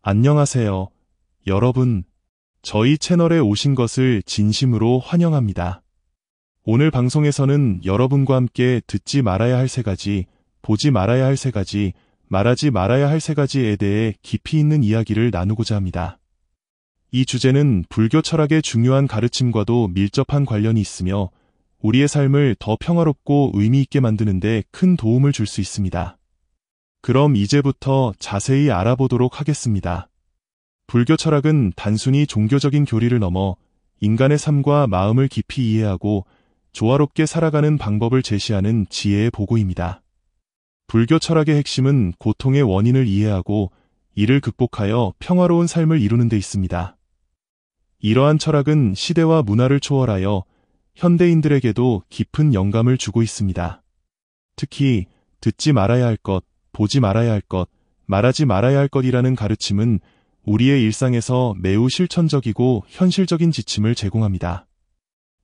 안녕하세요, 여러분. 저희 채널에 오신 것을 진심으로 환영합니다. 오늘 방송에서는 여러분과 함께 듣지 말아야 할 3가지, 보지 말아야 할 3가지, 말하지 말아야 할 3가지에 대해 깊이 있는 이야기를 나누고자 합니다. 이 주제는 불교 철학의 중요한 가르침과도 밀접한 관련이 있으며 우리의 삶을 더 평화롭고 의미 있게 만드는 데 큰 도움을 줄 수 있습니다. 그럼 이제부터 자세히 알아보도록 하겠습니다. 불교 철학은 단순히 종교적인 교리를 넘어 인간의 삶과 마음을 깊이 이해하고 조화롭게 살아가는 방법을 제시하는 지혜의 보고입니다. 불교 철학의 핵심은 고통의 원인을 이해하고 이를 극복하여 평화로운 삶을 이루는 데 있습니다. 이러한 철학은 시대와 문화를 초월하여 현대인들에게도 깊은 영감을 주고 있습니다. 특히 듣지 말아야 할 것, 보지 말아야 할 것, 말하지 말아야 할 것이라는 가르침은 우리의 일상에서 매우 실천적이고 현실적인 지침을 제공합니다.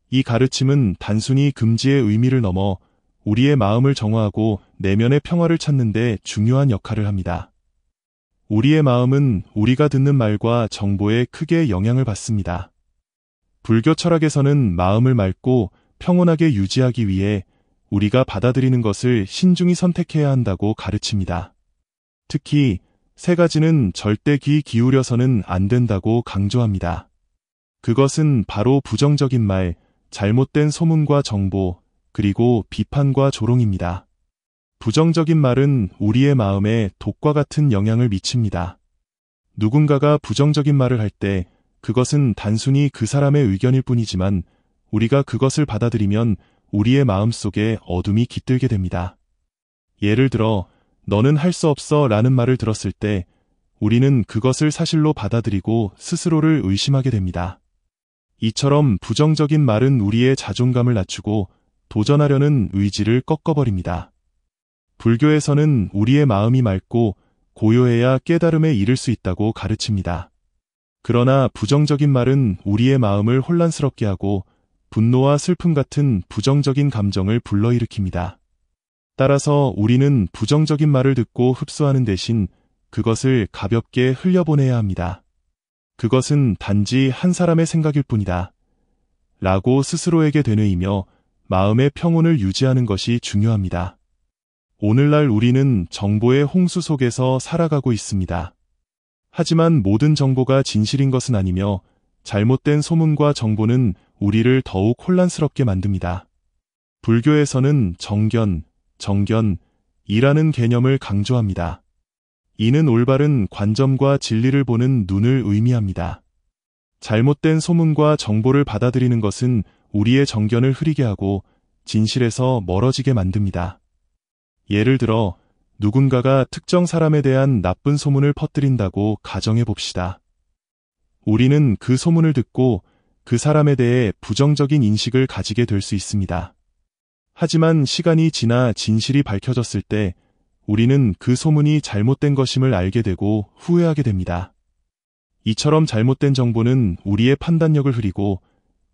이 가르침은 단순히 금지의 의미를 넘어 우리의 마음을 정화하고 내면의 평화를 찾는 데 중요한 역할을 합니다. 우리의 마음은 우리가 듣는 말과 정보에 크게 영향을 받습니다. 불교 철학에서는 마음을 맑고 평온하게 유지하기 위해 우리가 받아들이는 것을 신중히 선택해야 한다고 가르칩니다. 특히 3가지는 절대 귀 기울여서는 안 된다고 강조합니다. 그것은 바로 부정적인 말, 잘못된 소문과 정보, 그리고 비판과 조롱입니다. 부정적인 말은 우리의 마음에 독과 같은 영향을 미칩니다. 누군가가 부정적인 말을 할 때 그것은 단순히 그 사람의 의견일 뿐이지만 우리가 그것을 받아들이면 우리의 마음속에 어둠이 깃들게 됩니다. 예를 들어 너는 할 수 없어 라는 말을 들었을 때 우리는 그것을 사실로 받아들이고 스스로를 의심하게 됩니다. 이처럼 부정적인 말은 우리의 자존감을 낮추고 도전하려는 의지를 꺾어버립니다. 불교에서는 우리의 마음이 맑고 고요해야 깨달음에 이를 수 있다고 가르칩니다. 그러나 부정적인 말은 우리의 마음을 혼란스럽게 하고 분노와 슬픔 같은 부정적인 감정을 불러일으킵니다. 따라서 우리는 부정적인 말을 듣고 흡수하는 대신 그것을 가볍게 흘려보내야 합니다. 그것은 단지 한 사람의 생각일 뿐이다 라고 스스로에게 되뇌이며 마음의 평온을 유지하는 것이 중요합니다. 오늘날 우리는 정보의 홍수 속에서 살아가고 있습니다. 하지만 모든 정보가 진실인 것은 아니며 잘못된 소문과 정보는 우리를 더욱 혼란스럽게 만듭니다. 불교에서는 정견이라는 개념을 강조합니다. 이는 올바른 관점과 진리를 보는 눈을 의미합니다. 잘못된 소문과 정보를 받아들이는 것은 우리의 정견을 흐리게 하고 진실에서 멀어지게 만듭니다. 예를 들어 누군가가 특정 사람에 대한 나쁜 소문을 퍼뜨린다고 가정해 봅시다. 우리는 그 소문을 듣고 그 사람에 대해 부정적인 인식을 가지게 될 수 있습니다. 하지만 시간이 지나 진실이 밝혀졌을 때 우리는 그 소문이 잘못된 것임을 알게 되고 후회하게 됩니다. 이처럼 잘못된 정보는 우리의 판단력을 흐리고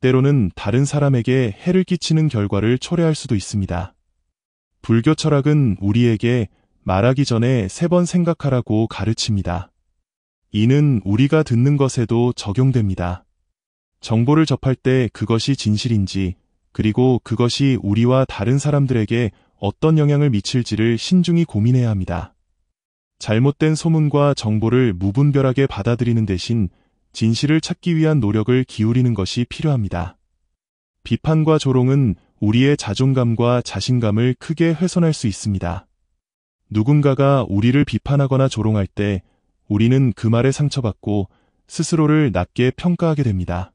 때로는 다른 사람에게 해를 끼치는 결과를 초래할 수도 있습니다. 불교 철학은 우리에게 말하기 전에 3번 생각하라고 가르칩니다. 이는 우리가 듣는 것에도 적용됩니다. 정보를 접할 때 그것이 진실인지, 그리고 그것이 우리와 다른 사람들에게 어떤 영향을 미칠지를 신중히 고민해야 합니다. 잘못된 소문과 정보를 무분별하게 받아들이는 대신 진실을 찾기 위한 노력을 기울이는 것이 필요합니다. 비판과 조롱은 우리의 자존감과 자신감을 크게 훼손할 수 있습니다. 누군가가 우리를 비판하거나 조롱할 때 우리는 그 말에 상처받고 스스로를 낮게 평가하게 됩니다.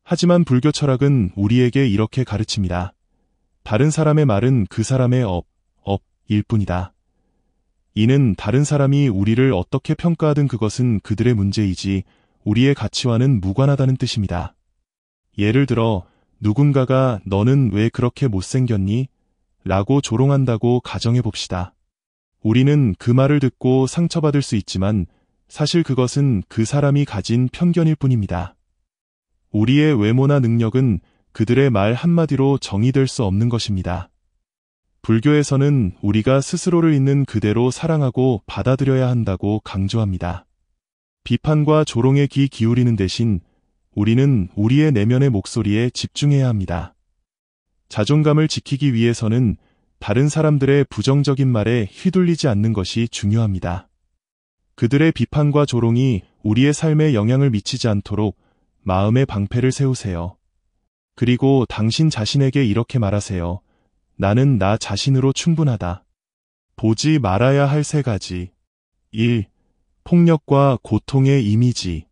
하지만 불교 철학은 우리에게 이렇게 가르칩니다. 다른 사람의 말은 그 사람의 업일 뿐이다. 이는 다른 사람이 우리를 어떻게 평가하든 그것은 그들의 문제이지 우리의 가치와는 무관하다는 뜻입니다. 예를 들어 누군가가 너는 왜 그렇게 못생겼니? 라고 조롱한다고 가정해 봅시다. 우리는 그 말을 듣고 상처받을 수 있지만 사실 그것은 그 사람이 가진 편견일 뿐입니다. 우리의 외모나 능력은 그들의 말 한마디로 정의될 수 없는 것입니다. 불교에서는 우리가 스스로를 있는 그대로 사랑하고 받아들여야 한다고 강조합니다. 비판과 조롱에 귀 기울이는 대신 우리는 우리의 내면의 목소리에 집중해야 합니다. 자존감을 지키기 위해서는 다른 사람들의 부정적인 말에 휘둘리지 않는 것이 중요합니다. 그들의 비판과 조롱이 우리의 삶에 영향을 미치지 않도록 마음의 방패를 세우세요. 그리고 당신 자신에게 이렇게 말하세요. 나는 나 자신으로 충분하다. 보지 말아야 할 3가지. 1. 폭력과 고통의 이미지.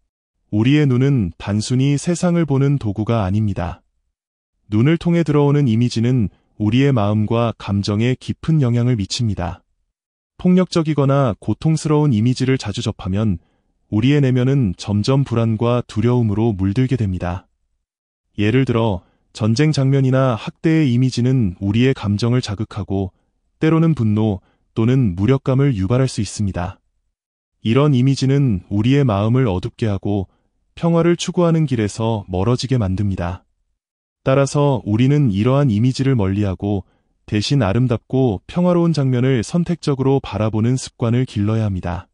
우리의 눈은 단순히 세상을 보는 도구가 아닙니다. 눈을 통해 들어오는 이미지는 우리의 마음과 감정에 깊은 영향을 미칩니다. 폭력적이거나 고통스러운 이미지를 자주 접하면 우리의 내면은 점점 불안과 두려움으로 물들게 됩니다. 예를 들어 전쟁 장면이나 학대의 이미지는 우리의 감정을 자극하고 때로는 분노 또는 무력감을 유발할 수 있습니다. 이런 이미지는 우리의 마음을 어둡게 하고 평화를 추구하는 길에서 멀어지게 만듭니다. 따라서 우리는 이러한 이미지를 멀리하고 대신 아름답고 평화로운 장면을 선택적으로 바라보는 습관을 길러야 합니다.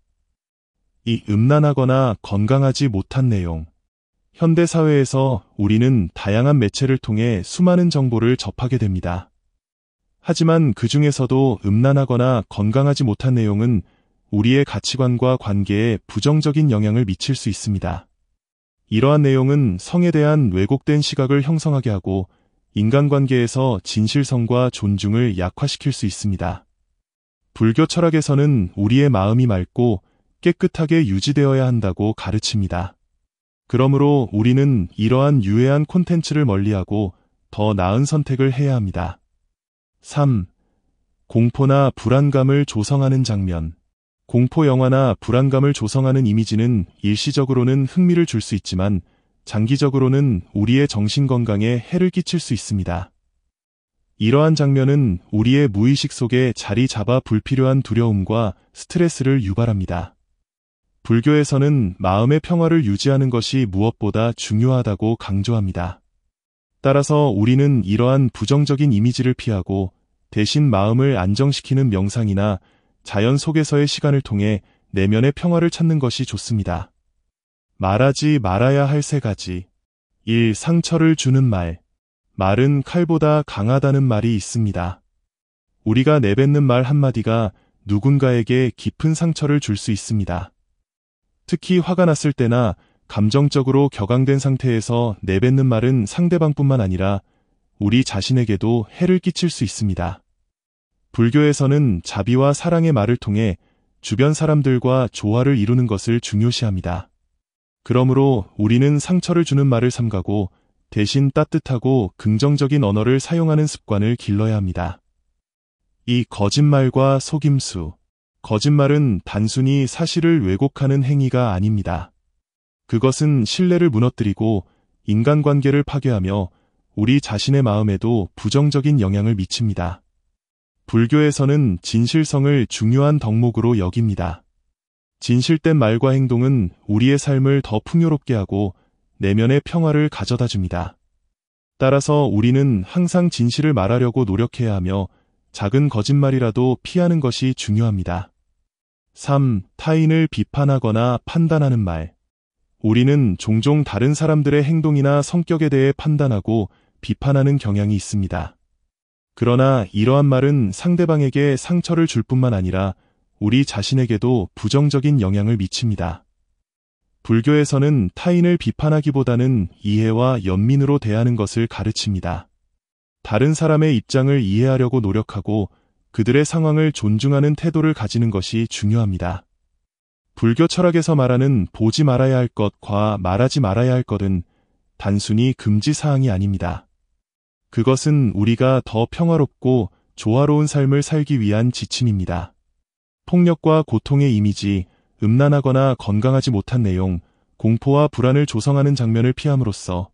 이 음란하거나 건강하지 못한 내용. 현대 사회에서 우리는 다양한 매체를 통해 수많은 정보를 접하게 됩니다. 하지만 그 중에서도 음란하거나 건강하지 못한 내용은 우리의 가치관과 관계에 부정적인 영향을 미칠 수 있습니다. 이러한 내용은 성에 대한 왜곡된 시각을 형성하게 하고 인간관계에서 진실성과 존중을 약화시킬 수 있습니다. 불교 철학에서는 우리의 마음이 맑고 깨끗하게 유지되어야 한다고 가르칩니다. 그러므로 우리는 이러한 유해한 콘텐츠를 멀리하고 더 나은 선택을 해야 합니다. 3. 공포나 불안감을 조성하는 장면. 공포 영화나 불안감을 조성하는 이미지는 일시적으로는 흥미를 줄 수 있지만 장기적으로는 우리의 정신 건강에 해를 끼칠 수 있습니다. 이러한 장면은 우리의 무의식 속에 자리 잡아 불필요한 두려움과 스트레스를 유발합니다. 불교에서는 마음의 평화를 유지하는 것이 무엇보다 중요하다고 강조합니다. 따라서 우리는 이러한 부정적인 이미지를 피하고 대신 마음을 안정시키는 명상이나 자연 속에서의 시간을 통해 내면의 평화를 찾는 것이 좋습니다. 말하지 말아야 할 3가지. 1. 상처를 주는 말. 말은 칼보다 강하다는 말이 있습니다. 우리가 내뱉는 말 한마디가 누군가에게 깊은 상처를 줄 수 있습니다. 특히 화가 났을 때나 감정적으로 격앙된 상태에서 내뱉는 말은 상대방뿐만 아니라 우리 자신에게도 해를 끼칠 수 있습니다. 불교에서는 자비와 사랑의 말을 통해 주변 사람들과 조화를 이루는 것을 중요시합니다. 그러므로 우리는 상처를 주는 말을 삼가고 대신 따뜻하고 긍정적인 언어를 사용하는 습관을 길러야 합니다. 이 거짓말과 속임수. 거짓말은 단순히 사실을 왜곡하는 행위가 아닙니다. 그것은 신뢰를 무너뜨리고 인간관계를 파괴하며 우리 자신의 마음에도 부정적인 영향을 미칩니다. 불교에서는 진실성을 중요한 덕목으로 여깁니다. 진실된 말과 행동은 우리의 삶을 더 풍요롭게 하고 내면의 평화를 가져다 줍니다. 따라서 우리는 항상 진실을 말하려고 노력해야 하며 작은 거짓말이라도 피하는 것이 중요합니다. 3. 타인을 비판하거나 판단하는 말. 우리는 종종 다른 사람들의 행동이나 성격에 대해 판단하고 비판하는 경향이 있습니다. 그러나 이러한 말은 상대방에게 상처를 줄 뿐만 아니라 우리 자신에게도 부정적인 영향을 미칩니다. 불교에서는 타인을 비판하기보다는 이해와 연민으로 대하는 것을 가르칩니다. 다른 사람의 입장을 이해하려고 노력하고 그들의 상황을 존중하는 태도를 가지는 것이 중요합니다. 불교 철학에서 말하는 보지 말아야 할 것과 말하지 말아야 할 것은 단순히 금지 사항이 아닙니다. 그것은 우리가 더 평화롭고 조화로운 삶을 살기 위한 지침입니다. 폭력과 고통의 이미지, 음란하거나 건강하지 못한 내용, 공포와 불안을 조성하는 장면을 피함으로써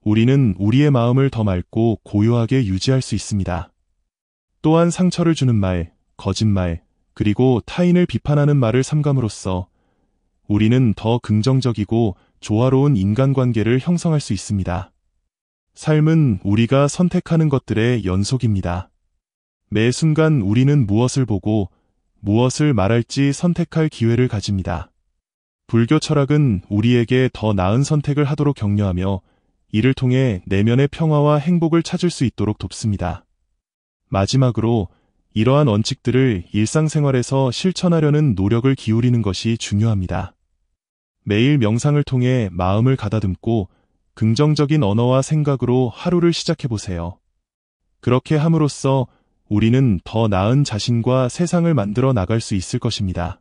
우리는 우리의 마음을 더 맑고 고요하게 유지할 수 있습니다. 또한 상처를 주는 말, 거짓말, 그리고 타인을 비판하는 말을 삼감으로써 우리는 더 긍정적이고 조화로운 인간관계를 형성할 수 있습니다. 삶은 우리가 선택하는 것들의 연속입니다. 매 순간 우리는 무엇을 보고 무엇을 말할지 선택할 기회를 가집니다. 불교 철학은 우리에게 더 나은 선택을 하도록 격려하며 이를 통해 내면의 평화와 행복을 찾을 수 있도록 돕습니다. 마지막으로 이러한 원칙들을 일상생활에서 실천하려는 노력을 기울이는 것이 중요합니다. 매일 명상을 통해 마음을 가다듬고 긍정적인 언어와 생각으로 하루를 시작해보세요. 그렇게 함으로써 우리는 더 나은 자신과 세상을 만들어 나갈 수 있을 것입니다.